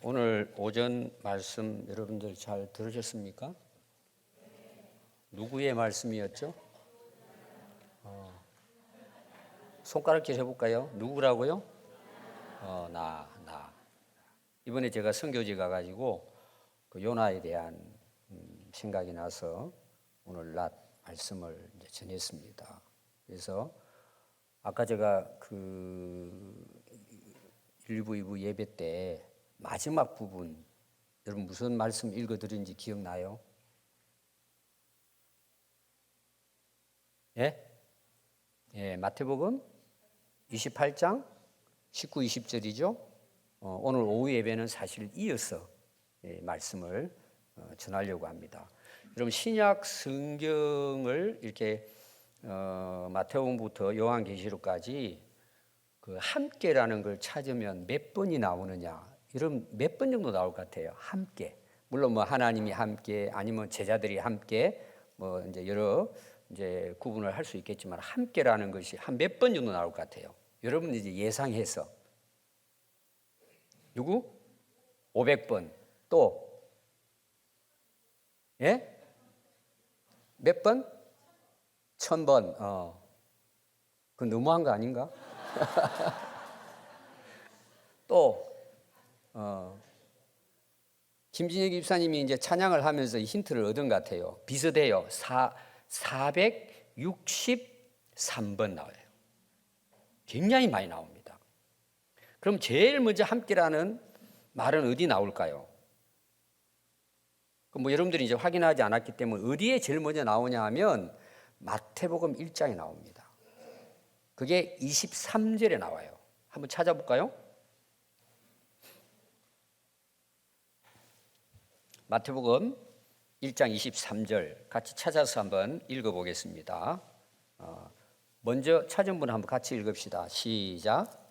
오늘 오전 말씀 여러분들 잘 들으셨습니까? 누구의 말씀이었죠? 손가락질 해볼까요? 누구라고요? 나. 이번에 제가 선교지 가가지고 그 요나에 대한 생각이 나서 오늘 낮 말씀을 이제 전했습니다. 그래서 아까 제가 그 1부, 2부 예배 때 마지막 부분 여러분 무슨 말씀 읽어드린지 기억나요? 예, 마태복음 28장 19, 20절이죠. 오늘 오후 예배는 사실 이어서 말씀을 전하려고 합니다. 여러분 신약 성경을 이렇게 마태복음부터 요한계시록까지 그 함께라는 걸 찾으면 몇 번이 나오느냐? 여러분 몇 번 정도 나올 것 같아요. 함께. 물론 뭐 하나님이 함께 아니면 제자들이 함께 뭐 이제 여러 이제 구분을 할 수 있겠지만 함께라는 것이 한 몇 번 정도 나올 것 같아요. 여러분 이제 예상해서 누구? 500번 또 예? 몇 번? 1000번. 그건 너무한 거 아닌가? 또 김진혁 집사님이 이제 찬양을 하면서 힌트를 얻은 것 같아요. 비슷해요. 463번 나와요. 굉장히 많이 나옵니다. 그럼 제일 먼저 함께라는 말은 어디 나올까요? 뭐 여러분들이 이제 확인하지 않았기 때문에 어디에 제일 먼저 나오냐 하면 마태복음 1장에 나옵니다. 그게 23절에 나와요. 한번 찾아볼까요? 마태복음 1장 23절 같이 찾아서 한번 읽어보겠습니다. 먼저 찾은 분 한번 같이 읽읍시다. 시작.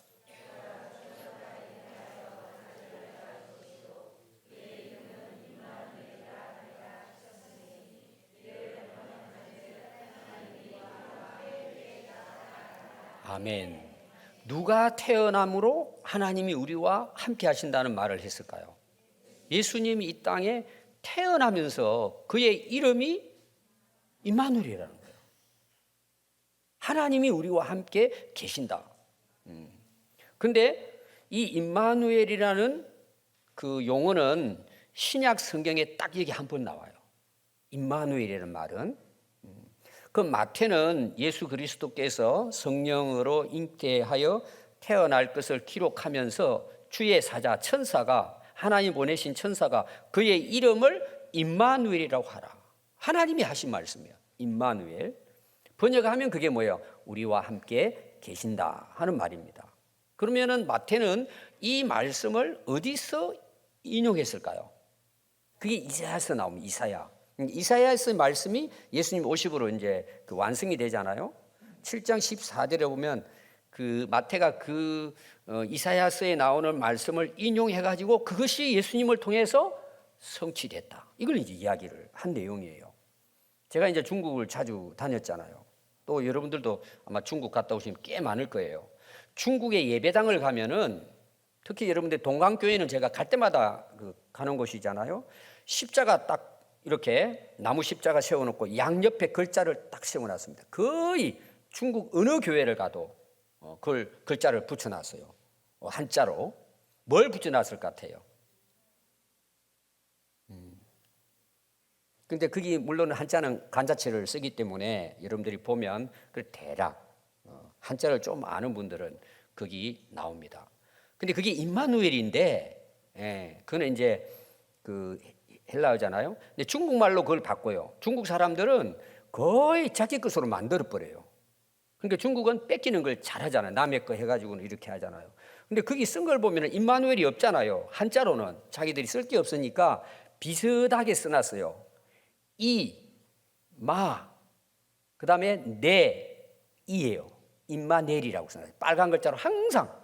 아멘. 누가 태어남으로 하나님이 우리와 함께 하신다는 말을 했을까요? 예수님이 이 땅에 태어나면서 그의 이름이 임마누엘이라는 거예요. 하나님이 우리와 함께 계신다. 그런데 이 임마누엘이라는 그 용어는 신약 성경에 딱 여기 한 번 나와요. 임마누엘이라는 말은 그 마태는 예수 그리스도께서 성령으로 잉태하여 태어날 것을 기록하면서 주의 사자 천사가 하나님 보내신 천사가 그의 이름을 임마누엘이라고 하라. 하나님이 하신 말씀이에요. 임마누엘. 번역하면 그게 뭐예요? 우리와 함께 계신다 하는 말입니다. 그러면은 마태는 이 말씀을 어디서 인용했을까요? 그게 이사야에서 나옵니다. 이사야에서의 말씀이 예수님 오심으로 이제 그 완성이 되잖아요. 7장 14절에 보면 그 마태가 그 이사야서에 나오는 말씀을 인용해 가지고 그것이 예수님을 통해서 성취됐다. 이걸 이제 이야기를 한 내용이에요. 제가 이제 중국을 자주 다녔잖아요. 또 여러분들도 아마 중국 갔다 오시면 꽤 많을 거예요. 중국의 예배당을 가면은 특히 여러분들 동강교회는 제가 갈 때마다 가는 곳이잖아요. 십자가 딱 이렇게 나무 십자가 세워놓고 양옆에 글자를 딱 세워놨습니다. 거의 중국 어느 교회를 가도 그걸 글자를 붙여놨어요. 한자로. 뭘 붙여놨을 것 같아요? 근데 그게 물론 한자는 간자체를 쓰기 때문에 여러분들이 보면 그 대략 한자를 좀 아는 분들은 거기 나옵니다. 근데 그게 임마누엘인데, 그거는 이제 그 헬라어잖아요. 근데 중국말로 그걸 바꿔요. 중국 사람들은 거의 자기 것으로 만들어 버려요. 그러니까 중국은 뺏기는 걸 잘하잖아요. 남의 거 해가지고는 이렇게 하잖아요. 근데 거기 쓴 걸 보면 임마누엘이 없잖아요. 한자로는 자기들이 쓸 게 없으니까 비슷하게 써놨어요. 그 다음에 이에요. 임마넬이라고 써놨어요. 빨간 글자로 항상.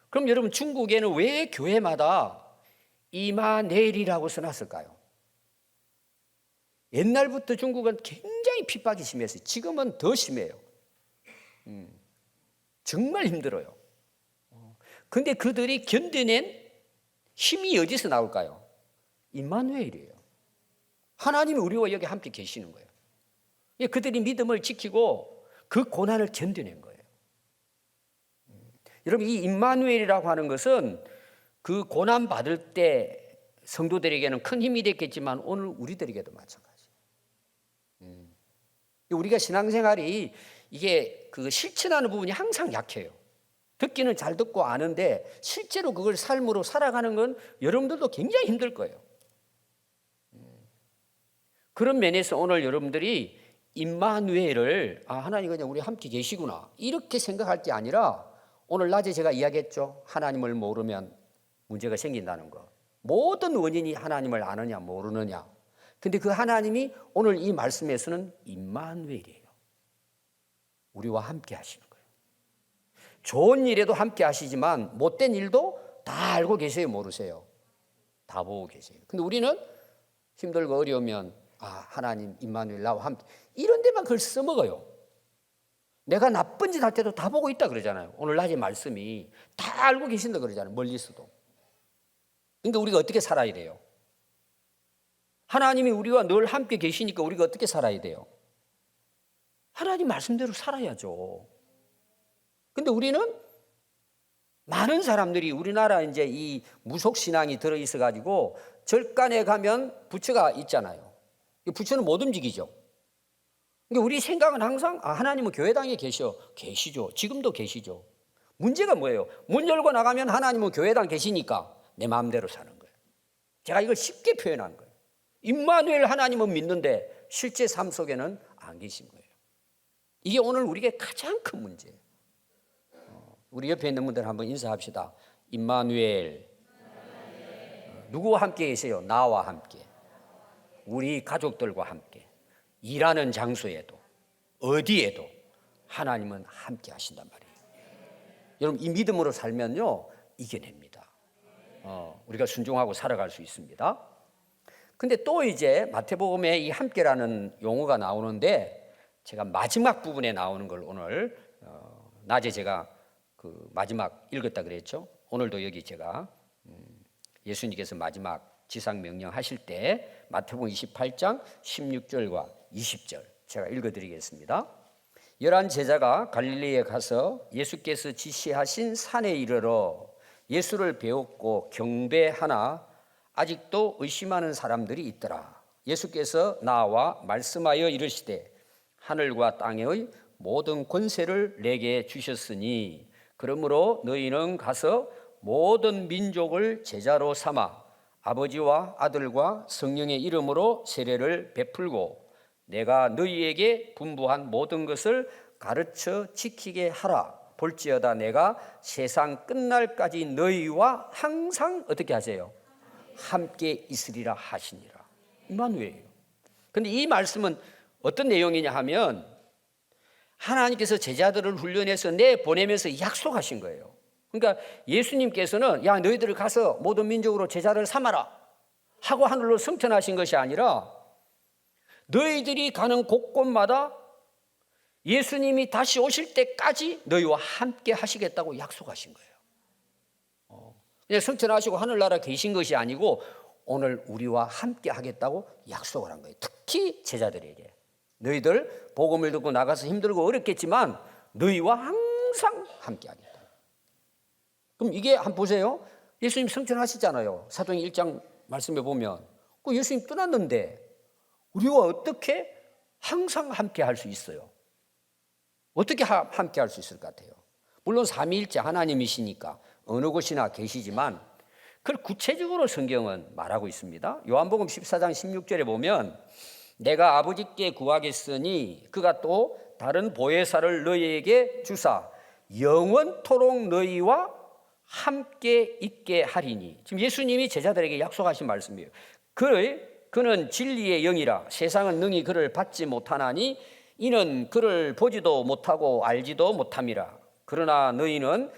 그럼 여러분 중국에는 왜 교회마다 이마넬이라고 써놨을까요? 옛날부터 중국은 굉장히 핍박이 심했어요. 지금은 더 심해요. 정말 힘들어요. 근데 그들이 견뎌낸 힘이 어디서 나올까요? 임마누엘이에요. 하나님이 우리와 여기 함께 계시는 거예요. 그들이 믿음을 지키고 그 고난을 견뎌낸 거예요. 여러분, 이 임마누엘이라고 하는 것은 그 고난 받을 때 성도들에게는 큰 힘이 됐겠지만 오늘 우리들에게도 마찬가지예요. 우리가 신앙생활이 이게 그 실천하는 부분이 항상 약해요. 듣기는 잘 듣고 아는데 실제로 그걸 삶으로 살아가는 건 여러분들도 굉장히 힘들 거예요. 그런 면에서 오늘 여러분들이 임마누엘을 하나님 그냥 우리 함께 계시구나 이렇게 생각할 게 아니라 오늘 낮에 제가 이야기했죠. 하나님을 모르면 문제가 생긴다는 거. 모든 원인이 하나님을 아느냐 모르느냐. 근데 그 하나님이 오늘 이 말씀에서는 임마누엘이에요. 우리와 함께 하시는 거예요. 좋은 일에도 함께 하시지만 못된 일도 다 알고 계세요, 모르세요? 다 보고 계세요. 근데 우리는 힘들고 어려우면 하나님 임마누엘 나와 함께 이런 데만 그걸 써먹어요. 내가 나쁜 짓 할 때도 다 보고 있다 그러잖아요. 오늘 낮에 말씀이 다 알고 계신다 그러잖아요. 멀리서도. 그러니까 우리가 어떻게 살아야 돼요? 하나님이 우리와 늘 함께 계시니까 우리가 어떻게 살아야 돼요? 하나님 말씀대로 살아야죠. 근데 우리는 많은 사람들이 우리나라 이제 이 무속신앙이 들어있어 가지고 절간에 가면 부처가 있잖아요. 부처는 못 움직이죠. 그러니까 우리 생각은 항상 하나님은 교회당에 계시죠. 지금도 계시죠. 문제가 뭐예요? 문 열고 나가면 하나님은 교회당 계시니까 내 마음대로 사는 거예요. 제가 이걸 쉽게 표현한 거예요. 임마누엘 하나님은 믿는데 실제 삶 속에는 안 계신 거예요. 이게 오늘 우리에게 가장 큰 문제예요. 우리 옆에 있는 분들 한번 인사합시다. 임마누엘. 누구와 함께 계세요? 나와 함께. 우리 가족들과 함께. 일하는 장소에도 어디에도 하나님은 함께 하신단 말이에요. 여러분 이 믿음으로 살면요 이겨냅니다. 우리가 순종하고 살아갈 수 있습니다. 근데 또 이제 마태복음에 이 함께라는 용어가 나오는데 제가 마지막 부분에 나오는 걸 오늘 낮에 제가 그 마지막 읽었다 그랬죠. 오늘도 여기 제가 예수님께서 마지막 지상 명령하실 때 마태복음 28장 16절과 20절 제가 읽어드리겠습니다. 11 제자가 갈릴리에 가서 예수께서 지시하신 산에 이르러 예수를 배웠고 경배하나 아직도 의심하는 사람들이 있더라. 예수께서 나와 말씀하여 이르시되 하늘과 땅의 모든 권세를 내게 주셨으니 그러므로 너희는 가서 모든 민족을 제자로 삼아 아버지와 아들과 성령의 이름으로 세례를 베풀고 내가 너희에게 분부한 모든 것을 가르쳐 지키게 하라. 볼지어다 내가 세상 끝날까지 너희와 항상 어떻게 하세요? 함께 있으리라 하시니라. 임마누엘이에요. 그런데 이 말씀은 어떤 내용이냐 하면 하나님께서 제자들을 훈련해서 내보내면서 약속하신 거예요. 그러니까 예수님께서는 야 너희들 가서 모든 민족으로 제자를 삼아라 하고 하늘로 승천하신 것이 아니라 너희들이 가는 곳곳마다 예수님이 다시 오실 때까지 너희와 함께 하시겠다고 약속하신 거예요. 그냥 승천하시고 하늘나라 계신 것이 아니고 오늘 우리와 함께 하겠다고 약속을 한 거예요. 특히 제자들에게 너희들 복음을 듣고 나가서 힘들고 어렵겠지만 너희와 항상 함께 하겠다. 그럼 이게 한번 보세요. 예수님 승천하시잖아요. 사도행 1장 말씀에 보면 그 예수님 떠났는데 우리와 어떻게 항상 함께 할 수 있어요? 어떻게 함께 할 수 있을 것 같아요? 물론 삼위일체 하나님이시니까 어느 곳이나 계시지만 그걸 구체적으로 성경은 말하고 있습니다. 요한복음 14장 16절에 보면 내가 아버지께 구하겠으니 그가 또 다른 보혜사를 너희에게 주사 영원토록 너희와 함께 있게 하리니. 지금 예수님이 제자들에게 약속하신 말씀이에요. 그는 진리의 영이라 세상은 능히 그를 받지 못하나니 이는 그를 보지도 못하고 알지도 못함이라. 그러나 너희는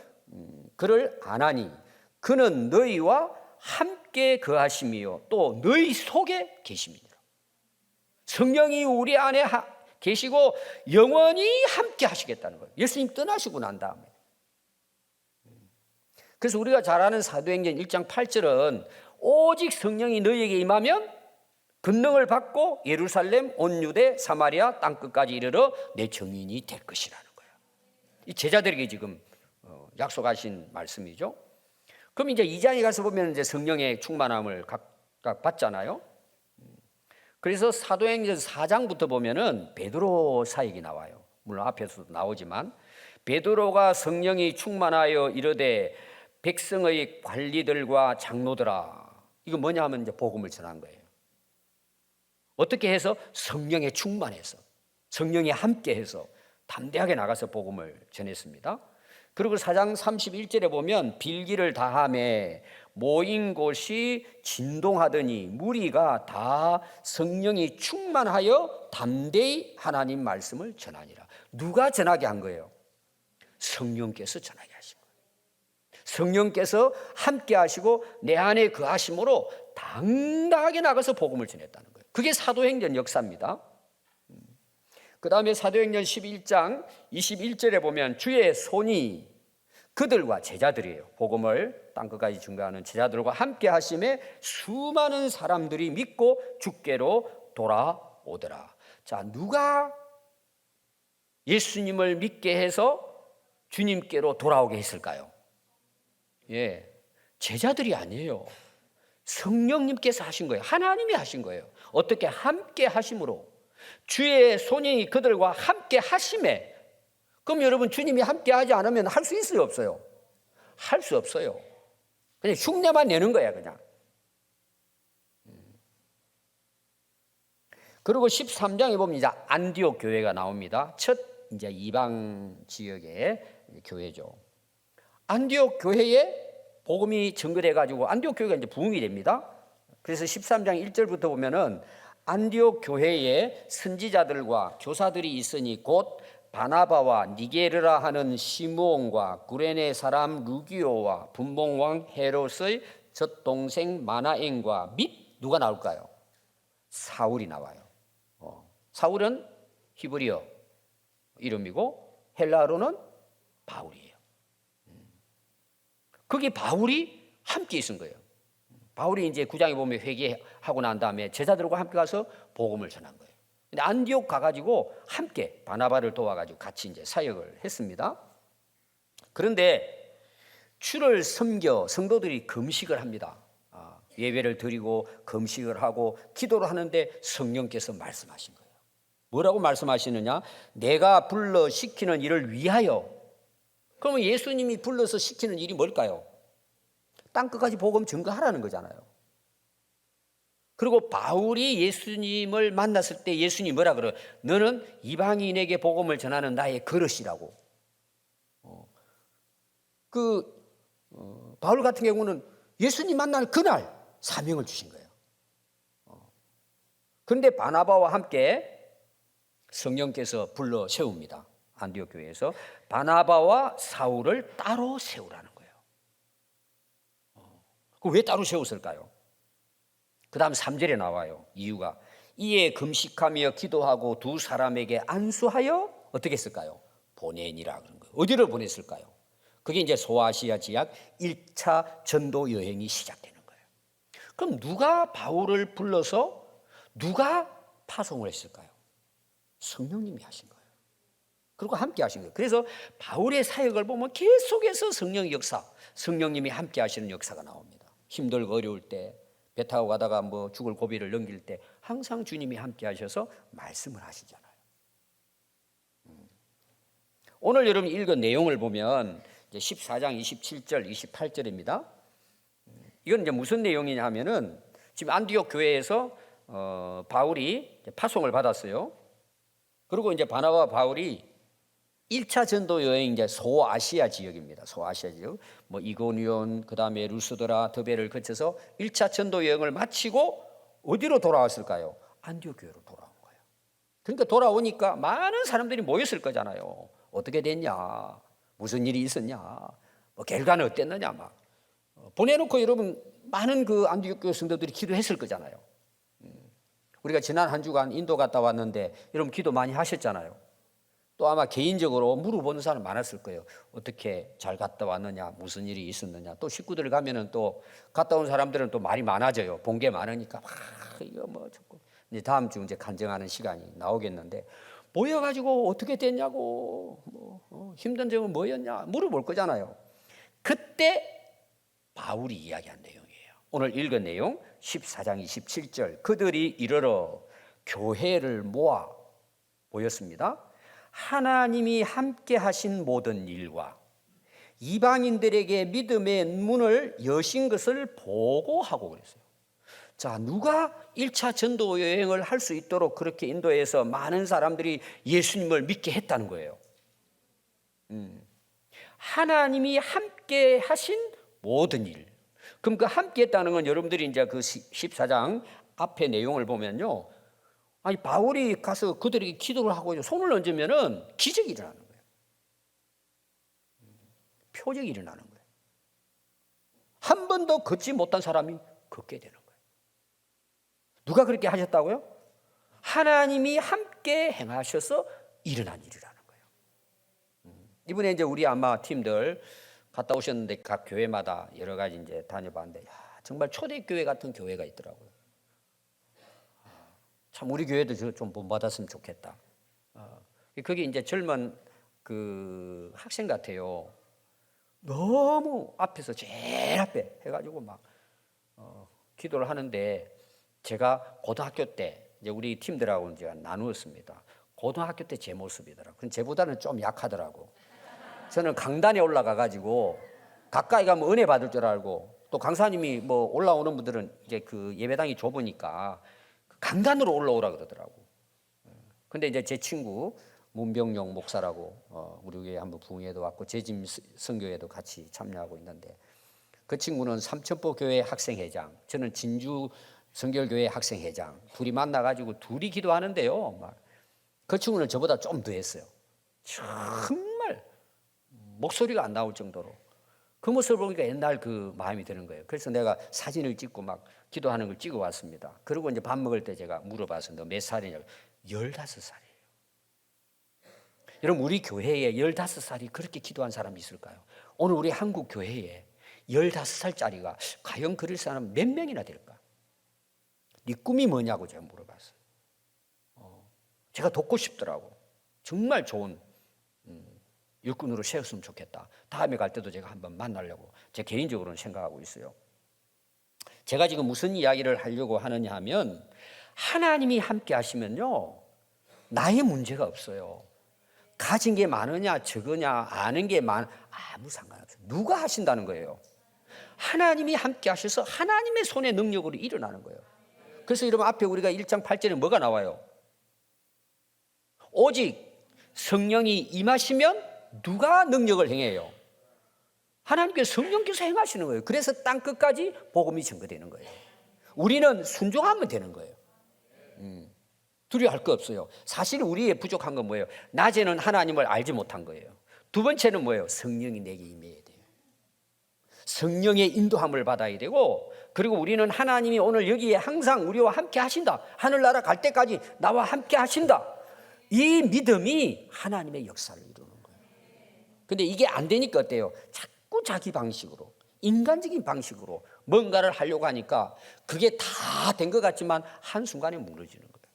그를 아나니 그는 너희와 함께 거하심이요 또 너희 속에 계심이니라. 성령이 우리 안에 계시고 영원히 함께 하시겠다는 거예요. 예수님 떠나시고 난 다음에. 그래서 우리가 잘 아는 사도행전 1장 8절은 오직 성령이 너희에게 임하면 권능을 받고 예루살렘, 온 유대, 사마리아 땅끝까지 이르러 내 증인이 될 것이라는 거예요. 이 제자들에게 지금 약속하신 말씀이죠. 그럼 이제 2장에 가서 보면 이제 성령의 충만함을 각각 받잖아요. 그래서 사도행전 4장부터 보면은 베드로 사역이 나와요. 물론 앞에서도 나오지만 베드로가 성령이 충만하여 이르되 백성의 관리들과 장로들아, 이거 뭐냐 하면 이제 복음을 전한 거예요. 어떻게 해서? 성령에 충만해서, 성령이 함께해서 담대하게 나가서 복음을 전했습니다. 그리고 4장 31절에 보면 빌기를 다하매 모인 곳이 진동하더니 무리가 다 성령이 충만하여 담대히 하나님 말씀을 전하니라. 누가 전하게 한 거예요? 성령께서 전하게 하신 거예요. 성령께서 함께 하시고 내 안에 거하심으로 당당하게 나가서 복음을 전했다는 거예요. 그게 사도행전 역사입니다. 그 다음에 사도행전 11장 21절에 보면 주의 손이 그들과 제자들이에요. 복음을 땅끝까지 증거하는 제자들과 함께 하심에 수많은 사람들이 믿고 주께로 돌아오더라. 자, 누가 예수님을 믿게 해서 주님께로 돌아오게 했을까요? 예, 제자들이 아니에요. 성령님께서 하신 거예요. 하나님이 하신 거예요. 어떻게? 함께 하심으로. 주의 손이 그들과 함께 하심에. 그럼 여러분, 주님이 함께 하지 않으면 할 수 있어요, 없어요? 할 수 없어요. 그냥 흉내만 내는 거야, 그냥. 그리고 13장에 보면 이제 안디옥 교회가 나옵니다. 첫 이제 이방 지역의 교회죠. 안디옥 교회에 복음이 전거돼 가지고 안디옥 교회가 이제 부흥이 됩니다. 그래서 13장 1절부터 보면은 안디옥 교회에 선지자들과 교사들이 있으니 곧 바나바와 니게르라 하는 시므온과 구레네 사람 루기오와 분봉왕 헤롯의 젖동생 마나엔과 및 누가 나올까요? 사울이 나와요. 사울은 히브리어 이름이고 헬라어로는 바울이에요. 거기 바울이 함께 있은 거예요. 바울이 이제 9장에 보면 회개하고 난 다음에 제자들과 함께 가서 복음을 전한 거예요. 근데 안디옥 가가지고 함께 바나바를 도와가지고 같이 이제 사역을 했습니다. 그런데 주를 섬겨 성도들이 금식을 합니다. 예배를 드리고 금식을 하고 기도를 하는데 성령께서 말씀하신 거예요. 뭐라고 말씀하시느냐? 내가 불러 시키는 일을 위하여. 그러면 예수님이 불러서 시키는 일이 뭘까요? 땅끝까지 복음 증거하라는 거잖아요. 그리고 바울이 예수님을 만났을 때 예수님이 뭐라 그래요? 너는 이방인에게 복음을 전하는 나의 그릇이라고. 바울 같은 경우는 예수님 만날 그날 사명을 주신 거예요. 그런데 바나바와 함께 성령께서 불러 세웁니다. 안디옥 교회에서 바나바와 사울을 따로 세우라는 거예요. 왜 따로 세웠을까요? 그 다음 3절에 나와요. 이유가 이에 금식하며 기도하고 두 사람에게 안수하여 어떻게 했을까요? 보내니라 그런 거예요. 어디를 보냈을까요? 그게 이제 소아시아 지역 1차 전도 여행이 시작되는 거예요. 그럼 누가 바울을 불러서 누가 파송을 했을까요? 성령님이 하신 거예요. 그리고 함께 하신 거예요. 그래서 바울의 사역을 보면 계속해서 성령의 역사, 성령님이 함께 하시는 역사가 나옵니다. 힘들고 어려울 때, 배 타고 가다가 뭐 죽을 고비를 넘길 때 항상 주님이 함께 하셔서 말씀을 하시잖아요. 오늘 여러분 읽은 내용을 보면 이제 14장 27절, 28절입니다. 이건 이제 무슨 내용이냐 하면은 지금 안디옥 교회에서 바울이 파송을 받았어요. 그리고 이제 바나바와 바울이 1차 전도 여행 이제 소아시아 지역입니다. 소아시아 지역. 뭐 이고니온, 그다음에 루스드라, 더베를 거쳐서 1차 전도 여행을 마치고 어디로 돌아왔을까요? 안디옥 교회로 돌아온 거예요. 그러니까 돌아오니까 많은 사람들이 모였을 거잖아요. 어떻게 됐냐? 무슨 일이 있었냐? 뭐 결과는 어땠느냐? 막 보내놓고 여러분 많은 그 안디옥 교회 성도들이 기도했을 거잖아요. 우리가 지난 한 주간 인도 갔다 왔는데 여러분 기도 많이 하셨잖아요. 또 아마 개인적으로 물어보는 사람 많았을 거예요. 어떻게 잘 갔다 왔느냐, 무슨 일이 있었느냐. 또 식구들 가면은 또 갔다 온 사람들은 또 말이 많아져요. 본 게 많으니까 막 이거 뭐 자꾸 이제 다음 주 이제 간증하는 시간이 나오겠는데 모여가지고 어떻게 됐냐고 힘든 점은 뭐였냐 물어볼 거잖아요. 그때 바울이 이야기한 내용이에요. 오늘 읽은 내용 14장 27절 그들이 이르러 교회를 모아 모였습니다. 하나님이 함께 하신 모든 일과 이방인들에게 믿음의 문을 여신 것을 보고하고 그랬어요. 자, 누가 1차 전도 여행을 할 수 있도록 그렇게 인도해서 많은 사람들이 예수님을 믿게 했다는 거예요. 하나님이 함께 하신 모든 일. 그럼 그 함께 했다는 건 여러분들이 이제 그 14장 앞에 내용을 보면요. 아니, 바울이 가서 그들에게 기도를 하고 손을 얹으면은 기적이 일어나는 거예요. 표적이 일어나는 거예요. 한 번도 걷지 못한 사람이 걷게 되는 거예요. 누가 그렇게 하셨다고요? 하나님이 함께 행하셔서 일어난 일이라는 거예요. 이번에 이제 우리 아마 팀들 갔다 오셨는데 각 교회마다 여러 가지 이제 다녀봤는데 정말 초대교회 같은 교회가 있더라고요. 참 우리 교회도 좀 본받았으면 좋겠다. 그게 이제 젊은 그 학생 같아요. 너무 앞에서 제일 앞에 해가지고 막 기도를 하는데 제가 고등학교 때 이제 우리 팀들하고 이제 나누었습니다. 고등학교 때 제 모습이더라고요. 근데 제보다는 좀 약하더라고. 저는 강단에 올라가가지고 가까이 가면 은혜 받을 줄 알고 또 강사님이 뭐 올라오는 분들은 이제 그 예배당이 좁으니까 강단으로 올라오라 그러더라고. 근데 이제 제 친구 문병용 목사라고 우리 교회 한번 부흥회도 왔고 재짐 선교회도 같이 참여하고 있는데 그 친구는 삼천포 교회 학생회장, 저는 진주 성결교회 학생회장 둘이 만나가지고 둘이 기도하는데요. 막 그 친구는 저보다 좀 더 했어요. 정말 목소리가 안 나올 정도로 그 모습을 보니까 옛날 그 마음이 드는 거예요. 그래서 내가 사진을 찍고 막 기도하는 걸 찍어 왔습니다. 그리고 이제 밥 먹을 때 제가 물어봐서 너 몇 살이냐고 15살이에요. 여러분 우리 교회에 15살이 그렇게 기도한 사람이 있을까요? 오늘 우리 한국 교회에 15살짜리가 과연 그럴 사람 몇 명이나 될까? 네 꿈이 뭐냐고 제가 물어봤어요. 제가 돕고 싶더라고. 정말 좋은 일꾼으로 세웠으면 좋겠다. 다음에 갈 때도 제가 한번 만나려고 제 개인적으로는 생각하고 있어요. 제가 지금 무슨 이야기를 하려고 하느냐 하면 하나님이 함께 하시면요 나의 문제가 없어요. 가진 게 많으냐 적으냐 아는 게 아무 상관없어요. 누가 하신다는 거예요. 하나님이 함께 하셔서 하나님의 손의 능력으로 일어나는 거예요. 그래서 여러분 앞에 우리가 1장 8절에 뭐가 나와요? 오직 성령이 임하시면 누가 능력을 행해요? 하나님께서 성령께서 행하시는 거예요. 그래서 땅 끝까지 복음이 전거되는 거예요. 우리는 순종하면 되는 거예요. 두려워할 거 없어요. 사실 우리의 부족한 건 뭐예요? 낮에는 하나님을 알지 못한 거예요. 두 번째는 뭐예요? 성령이 내게 임해야 돼요. 성령의 인도함을 받아야 되고 그리고 우리는 하나님이 오늘 여기에 항상 우리와 함께 하신다. 하늘나라 갈 때까지 나와 함께 하신다. 이 믿음이 하나님의 역사를 이루는 거예요. 근데 이게 안 되니까 어때요? 자꾸 자기 방식으로 인간적인 방식으로 뭔가를 하려고 하니까 그게 다 된 것 같지만 한순간에 무너지는 거예요.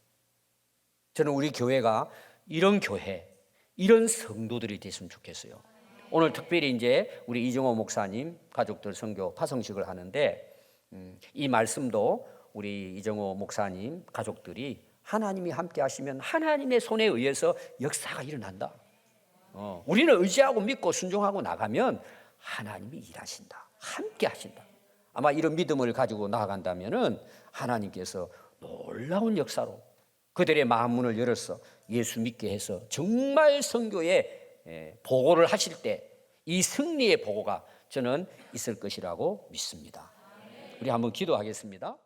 저는 우리 교회가 이런 교회, 이런 성도들이 됐으면 좋겠어요. 오늘 특별히 이제 우리 이정호 목사님 가족들 선교 파송식을 하는데 이 말씀도 우리 이정호 목사님 가족들이 하나님이 함께 하시면 하나님의 손에 의해서 역사가 일어난다. 우리는 의지하고 믿고 순종하고 나가면 하나님이 일하신다. 함께 하신다. 아마 이런 믿음을 가지고 나아간다면은 하나님께서 놀라운 역사로 그들의 마음 문을 열어서 예수 믿게 해서 정말 선교에 보고를 하실 때 이 승리의 보고가 저는 있을 것이라고 믿습니다. 우리 한번 기도하겠습니다.